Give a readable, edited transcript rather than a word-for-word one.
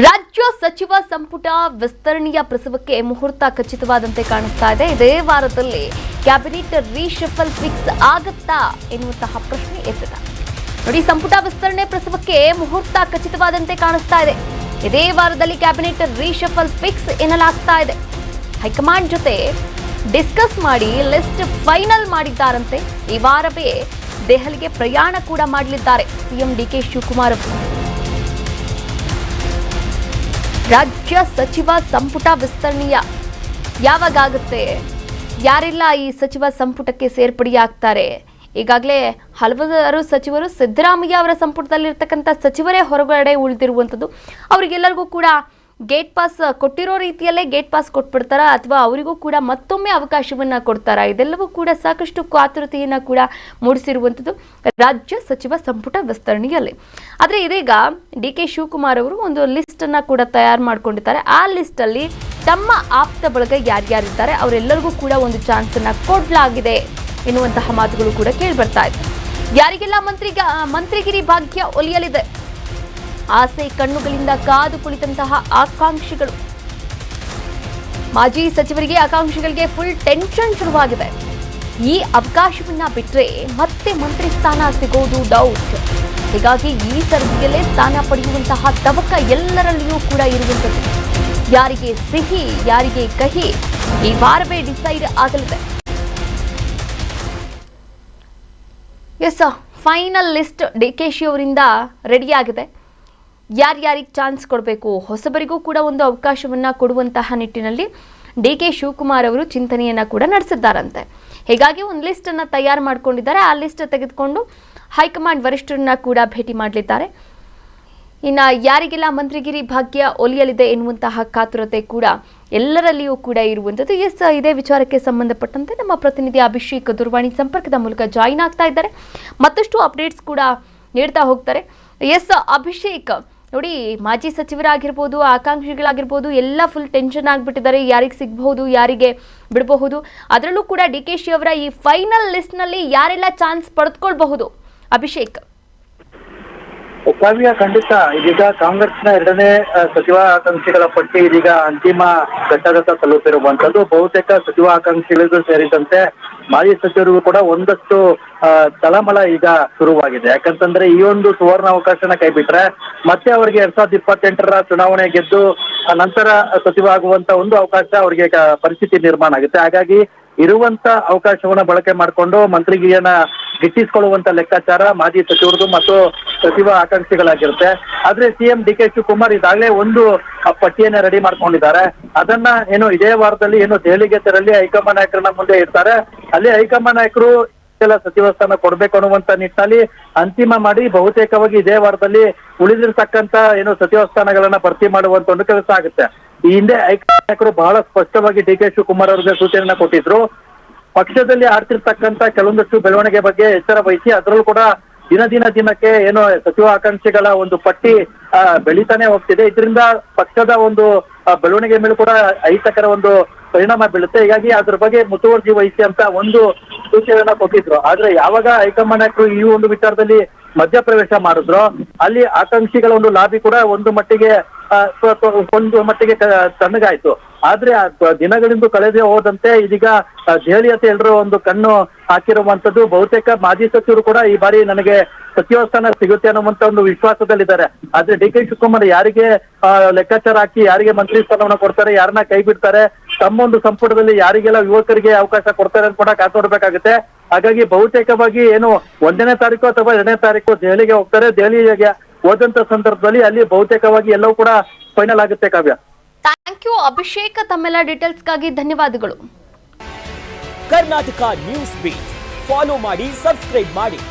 ರಾಜ್ಯ ಸಚಿವ ಸಂಪುಟ ವಿಸ್ತರಣೆಯ ಪ್ರಸವಕ್ಕೆ ಮುಹೂರ್ತ ಖಚಿತವಾದಂತೆ ಕಾಣಿಸ್ತಾ ಇದೆ. ಇದೇ ವಾರದಲ್ಲಿ ಕ್ಯಾಬಿನೆಟ್ ರೀಶಫಲ್ ಫಿಕ್ಸ್ ಆಗುತ್ತಾ ಎನ್ನುವಂತಹ ಪ್ರಶ್ನೆ ಎದ್ದಿದೆ. ನೋಡಿ, ಸಂಪುಟ ವಿಸ್ತರಣೆ ಪ್ರಸವಕ್ಕೆ ಮುಹೂರ್ತ ಖಚಿತವಾದಂತೆ ಕಾಣಿಸ್ತಾ ಇದೆ. ಇದೇ ವಾರದಲ್ಲಿ ಕ್ಯಾಬಿನೆಟ್ ರೀಶಫಲ್ ಫಿಕ್ಸ್ ಎನ್ನಲಾಗ್ತಾ ಇದೆ. ಹೈಕಮಾಂಡ್ ಜೊತೆ ಡಿಸ್ಕಸ್ ಮಾಡಿ ಲಿಸ್ಟ್ ಫೈನಲ್ ಮಾಡಿದ್ದಾರಂತೆ. ಈ ವಾರವೇ ದೆಹಲಿಗೆ ಪ್ರಯಾಣ ಕೂಡ ಮಾಡಲಿದ್ದಾರೆ ಸಿಎಂ ಡಿಕೆ ಶಿವಕುಮಾರ್ ಅವರು. ರಾಜ್ಯ ಸಚಿವ ಸಂಪುಟ ವಿಸ್ತರಣೆಯ ಯಾವಾಗುತ್ತೆ, ಯಾರೆಲ್ಲ ಈ ಸಚಿವ ಸಂಪುಟಕ್ಕೆ ಸೇರ್ಪಡೆಯಾಗ್ತಾರೆ? ಈಗಾಗಲೇ ಹಲವಾರು ಸಚಿವರು ಸಿದ್ದರಾಮಯ್ಯ ಅವರ ಸಂಪುಟದಲ್ಲಿರ್ತಕ್ಕಂಥ ಸಚಿವರೇ ಹೊರಗಡೆ ಉಳಿದಿರುವಂಥದ್ದು. ಅವರಿಗೆಲ್ಲರಿಗೂ ಕೂಡ ಗೇಟ್ ಪಾಸ್ ಕೊಟ್ಟಿರೋ ರೀತಿಯಲ್ಲೇ ಗೇಟ್ ಪಾಸ್ ಕೊಟ್ಬಿಡ್ತಾರಾ ಅಥವಾ ಅವರಿಗೂ ಕೂಡ ಮತ್ತೊಮ್ಮೆ ಅವಕಾಶವನ್ನು ಕೊಡ್ತಾರಾ? ಇದೆಲ್ಲವೂ ಕೂಡ ಸಾಕಷ್ಟು ಕಾತುರತೆಯನ್ನು ಕೂಡ ಮೂಡಿಸಿರುವಂಥದ್ದು ರಾಜ್ಯ ಸಚಿವ ಸಂಪುಟ ವಿಸ್ತರಣೆಯಲ್ಲಿ. ಆದರೆ ಇದೀಗ ಡಿ ಕೆ ಶಿವಕುಮಾರ್ ಅವರು ಒಂದು ಲಿಸ್ಟನ್ನು ಕೂಡ ತಯಾರು ಮಾಡ್ಕೊಂಡಿದ್ದಾರೆ. ಆ ಲಿಸ್ಟಲ್ಲಿ ತಮ್ಮ ಆಪ್ತ ಬಳಗ ಯಾರ್ಯಾರಿದ್ದಾರೆ ಅವರೆಲ್ಲರಿಗೂ ಕೂಡ ಒಂದು ಚಾನ್ಸನ್ನು ಕೊಡಲಾಗಿದೆ ಎನ್ನುವಂತಹ ಮಾತುಗಳು ಕೂಡ ಕೇಳಿಬರ್ತಾ ಇದೆ. ಯಾರಿಗೆಲ್ಲ ಮಂತ್ರಿಗಿರಿ ಭಾಗ್ಯ ಒಲಿಯಲಿದೆ? ಆಸೆ ಕಣ್ಣುಗಳಿಂದ ಕಾದು ಕುಳಿತಂತಹ ಆಕಾಂಕ್ಷಿಗಳು, ಮಾಜಿ ಸಚಿವರಿಗೆ ಆಕಾಂಕ್ಷಿಗಳಿಗೆ ಫುಲ್ ಟೆನ್ಷನ್ ಶುರುವಾಗಿದೆ. ಈ ಅವಕಾಶವನ್ನ ಬಿಟ್ಟರೆ ಮತ್ತೆ ಮಂತ್ರಿ ಸ್ಥಾನ ಸಿಗೋದು ಡೌಟ್. ಹೀಗಾಗಿ ಈ ಸರದಿಯಲ್ಲೇ ಸ್ಥಾನ ಪಡೆಯುವಂತಹ ತವಕ ಎಲ್ಲರಲ್ಲಿಯೂ ಕೂಡ ಇರುವಂಥದ್ದು. ಯಾರಿಗೆ ಸಿಹಿ ಯಾರಿಗೆ ಕಹಿ ಈ ವಾರವೇ ಡಿಸೈಡ್ ಆಗಲಿದೆ. ಎಸ್, ಫೈನಲ್ ಲಿಸ್ಟ್ ಡಿಕೆಶಿ ಅವರಿಂದ ರೆಡಿಯಾಗಿದೆ. ಯಾರ್ಯಾರಿಗೆ ಚಾನ್ಸ್ ಕೊಡಬೇಕು, ಹೊಸಬರಿಗೂ ಕೂಡ ಒಂದು ಅವಕಾಶವನ್ನು ಕೊಡುವಂತಹ ನಿಟ್ಟಿನಲ್ಲಿ ಡಿ ಕೆ ಶಿವಕುಮಾರ್ ಅವರು ಚಿಂತನೆಯನ್ನು ಕೂಡ ನಡೆಸಿದ್ದಾರಂತೆ. ಹೀಗಾಗಿ ಒಂದು ಲಿಸ್ಟನ್ನು ತಯಾರು ಮಾಡಿಕೊಂಡಿದ್ದಾರೆ. ಆ ಲಿಸ್ಟ್ ತೆಗೆದುಕೊಂಡು ಹೈಕಮಾಂಡ್ ವರಿಷ್ಠರನ್ನ ಕೂಡ ಭೇಟಿ ಮಾಡಲಿದ್ದಾರೆ. ಇನ್ನು ಯಾರಿಗೆಲ್ಲ ಮಂತ್ರಿಗಿರಿ ಭಾಗ್ಯ ಒಲಿಯಲಿದೆ ಎನ್ನುವಂತಹ ಕಾತುರತೆ ಕೂಡ ಎಲ್ಲರಲ್ಲಿಯೂ ಕೂಡ ಇರುವಂಥದ್ದು. ಎಸ್, ಇದೇ ವಿಚಾರಕ್ಕೆ ಸಂಬಂಧಪಟ್ಟಂತೆ ನಮ್ಮ ಪ್ರತಿನಿಧಿ ಅಭಿಷೇಕ್ ದೂರವಾಣಿ ಸಂಪರ್ಕದ ಮೂಲಕ ಜಾಯಿನ್ ಆಗ್ತಾ ಇದ್ದಾರೆ. ಮತ್ತಷ್ಟು ಅಪ್ಡೇಟ್ಸ್ ಕೂಡ ನೀಡ್ತಾ ಹೋಗ್ತಾರೆ. ಎಸ್ ಅಭಿಷೇಕ್, ನೋಡಿ, ಮಾಜಿ ಸಚಿವರಾಗಿರ್ಬೋದು, ಆಕಾಂಕ್ಷಿಗಳಾಗಿರ್ಬೋದು, ಎಲ್ಲ ಫುಲ್ ಟೆನ್ಷನ್ ಆಗಿಬಿಟ್ಟಿದ್ದಾರೆ. ಯಾರಿಗೆ ಸಿಗಬಹುದು, ಯಾರಿಗೆ ಬಿಡಬಹುದು. ಅದರಲ್ಲೂ ಕೂಡ ಡಿ ಕೆ ಶಿ ಅವರ ಈ ಫೈನಲ್ ಲಿಸ್ಟ್ನಲ್ಲಿ ಯಾರೆಲ್ಲ ಚಾನ್ಸ್ ಪಡೆದುಕೊಳ್ಬಹುದು? ಅಭಿಷೇಕ್. ಕಾವ್ಯ, ಖಂಡಿತ ಇದೀಗ ಕಾಂಗ್ರೆಸ್ನ ಎರಡನೇ ಸಚಿವ ಆಕಾಂಕ್ಷಿಗಳ ಪಟ್ಟಿ ಇದೀಗ ಅಂತಿಮ ಘಟ್ಟದತ್ತ ತಲುಪಿರುವಂತದ್ದು. ಬಹುತೇಕ ಸಚಿವ ಆಕಾಂಕ್ಷಿಗಳಿಗೂ ಸೇರಿದಂತೆ ಮಾಜಿ ಸಚಿವರಿಗೂ ಕೂಡ ಒಂದಷ್ಟು ತಳಮಳ ಈಗ ಶುರುವಾಗಿದೆ. ಯಾಕಂತಂದ್ರೆ ಈ ಒಂದು ಸುವರ್ಣ ಅವಕಾಶನ ಕೈಬಿಟ್ರೆ ಮತ್ತೆ ಅವರಿಗೆ 2028ರ ಚುನಾವಣೆ ಗೆದ್ದು ನಂತರ ಸಚಿವ ಆಗುವಂತ ಒಂದು ಅವಕಾಶ ಅವರಿಗೆ ಪರಿಸ್ಥಿತಿ ನಿರ್ಮಾಣ ಆಗುತ್ತೆ. ಹಾಗಾಗಿ ಇರುವಂತ ಅವಕಾಶವನ್ನ ಬಳಕೆ ಮಾಡಿಕೊಂಡು ಮಂತ್ರಿಗಿರಿಯನ್ನ ಗಿಟ್ಟಿಸಿಕೊಳ್ಳುವಂತ ಲೆಕ್ಕಾಚಾರ ಮಾಜಿ ಸಚಿವರದು ಮತ್ತು ಸಚಿವ ಆಕಾಂಕ್ಷಿಗಳಾಗಿರುತ್ತೆ. ಆದ್ರೆ ಸಿಎಂ ಡಿ ಕೆ ಶಿವಕುಮಾರ್ ಈಗಾಗಲೇ ಒಂದು ಪಟ್ಟಿಯನ್ನ ರೆಡಿ ಮಾಡ್ಕೊಂಡಿದ್ದಾರೆ. ಅದನ್ನ ಇದೇ ವಾರದಲ್ಲಿ ದೆಹಲಿಗೆ ತೆರಳಿ ಹೈಕಮಾಂಡ್ ನಾಯಕರನ್ನ ಮುಂದೆ ಇರ್ತಾರೆ. ಅಲ್ಲಿ ಹೈಕಮಾಂಡ್ ನಾಯಕರು ಸಚಿವ ಸ್ಥಾನ ಕೊಡ್ಬೇಕು ಅನ್ನುವಂತ ನಿಟ್ಟಿನಲ್ಲಿ ಅಂತಿಮ ಮಾಡಿ ಬಹುತೇಕವಾಗಿ ಇದೇ ವಾರದಲ್ಲಿ ಉಳಿದಿರ್ತಕ್ಕಂತ ಸಚಿವ ಸ್ಥಾನಗಳನ್ನ ಭರ್ತಿ ಮಾಡುವಂತ ಒಂದು ಕೆಲಸ ಆಗುತ್ತೆ. ಈ ಹಿಂದೆ ಹೈಕಮಾಂಡ್ ನಾಯಕರು ಬಹಳ ಸ್ಪಷ್ಟವಾಗಿ ಡಿ ಕೆ ಶಿವಕುಮಾರ್ ಅವರಿಗೆ ಸೂಚನೆಯನ್ನ ಕೊಟ್ಟಿದ್ರು. ಪಕ್ಷದಲ್ಲಿ ಆಡ್ತಿರ್ತಕ್ಕಂತ ಕೆಲವೊಂದಷ್ಟು ಬೆಳವಣಿಗೆ ಬಗ್ಗೆ ಎಚ್ಚರ ವಹಿಸಿ ಅದರಲ್ಲೂ ಕೂಡ ದಿನಕ್ಕೆ ಸಚಿವ ಆಕಾಂಕ್ಷಿಗಳ ಒಂದು ಪಟ್ಟಿ ಬೆಳೀತಾನೆ ಹೋಗ್ತಿದೆ. ಇದರಿಂದ ಪಕ್ಷದ ಒಂದು ಬೆಳವಣಿಗೆ ಮೇಲೆ ಕೂಡ ಅಹಿತಕರ ಒಂದು ಪರಿಣಾಮ ಬೀಳುತ್ತೆ. ಹೀಗಾಗಿ ಅದ್ರ ಬಗ್ಗೆ ಮುತುವರ್ಜಿ ವಹಿಸಿ ಅಂತ ಒಂದು ಸೂಚನೆಯನ್ನ ಕೊಟ್ಟಿದ್ರು. ಆದ್ರೆ ಯಾವಾಗ ಹೈಕಮಾಂಡ್ ನಾಯಕರು ಈ ಒಂದು ವಿಚಾರದಲ್ಲಿ ಮಧ್ಯಪ್ರವೇಶ ಮಾಡಿದ್ರು, ಅಲ್ಲಿ ಆಕಾಂಕ್ಷಿಗಳ ಒಂದು ಲಾಬಿ ಕೂಡ ಒಂದು ಮಟ್ಟಿಗೆ ತಣ್ಣಗಾಯ್ತು. ಆದ್ರೆ ದಿನಗಳಿಂದ ಕಳೆದೇ ಹೋದಂತೆ ಇದೀಗ ದೆಹಲಿಯತ್ತ ಎಲ್ಲರೂ ಒಂದು ಕಣ್ಣು ಹಾಕಿರುವಂತದ್ದು. ಬಹುತೇಕ ಮಾಜಿ ಸಚಿವರು ಕೂಡ ಈ ಬಾರಿ ನನಗೆ ಸಚಿವ ಸ್ಥಾನ ಸಿಗುತ್ತೆ ಅನ್ನುವಂತ ಒಂದು ವಿಶ್ವಾಸದಲ್ಲಿದ್ದಾರೆ. ಆದ್ರೆ ಡಿ ಕೆ ಶಿವಕುಮಾರ್ ಯಾರಿಗೆ ಲೆಕ್ಕಾಚಾರ ಹಾಕಿ ಯಾರಿಗೆ ಮಂತ್ರಿ ಸ್ಥಾನವನ್ನ ಕೊಡ್ತಾರೆ, ಯಾರನ್ನ ಕೈ ಬಿಡ್ತಾರೆ, ತಮ್ಮ ಒಂದು ಸಂಪುಟದಲ್ಲಿ ಯಾರಿಗೆಲ್ಲ ಯುವಕರಿಗೆ ಅವಕಾಶ ಕೊಡ್ತಾರೆ ಅಂತ ಕೂಡ ಕಾದು ನೋಡ್ಬೇಕಾಗುತ್ತೆ. ಹಾಗಾಗಿ ಬಹುತೇಕವಾಗಿ 1ನೇ ತಾರೀಕು ಅಥವಾ 2ನೇ ತಾರೀಕು ದೆಹಲಿಗೆ ಹೋಗ್ತಾರೆ. ದೆಹಲಿಗೆ ಹೋದಂತ ಸಂದರ್ಭದಲ್ಲಿ ಅಲ್ಲಿ ಬಹುತೇಕವಾಗಿ ಎಲ್ಲವೂ ಕೂಡ ಫೈನಲ್ ಆಗುತ್ತೆ. ಕಾವ್ಯ, ಥ್ಯಾಂಕ್ ಯು ಅಭಿಷೇಕ್, ತಮ್ಮೆಲ್ಲ ಡೀಟೇಲ್ಸ್ಗಾಗಿ ಧನ್ಯವಾದಗಳು. ಕರ್ನಾಟಕ ನ್ಯೂಸ್ ಬೀಟ್ ಫಾಲೋ ಮಾಡಿ, ಸಬ್ಸ್ಕ್ರೈಬ್ ಮಾಡಿ.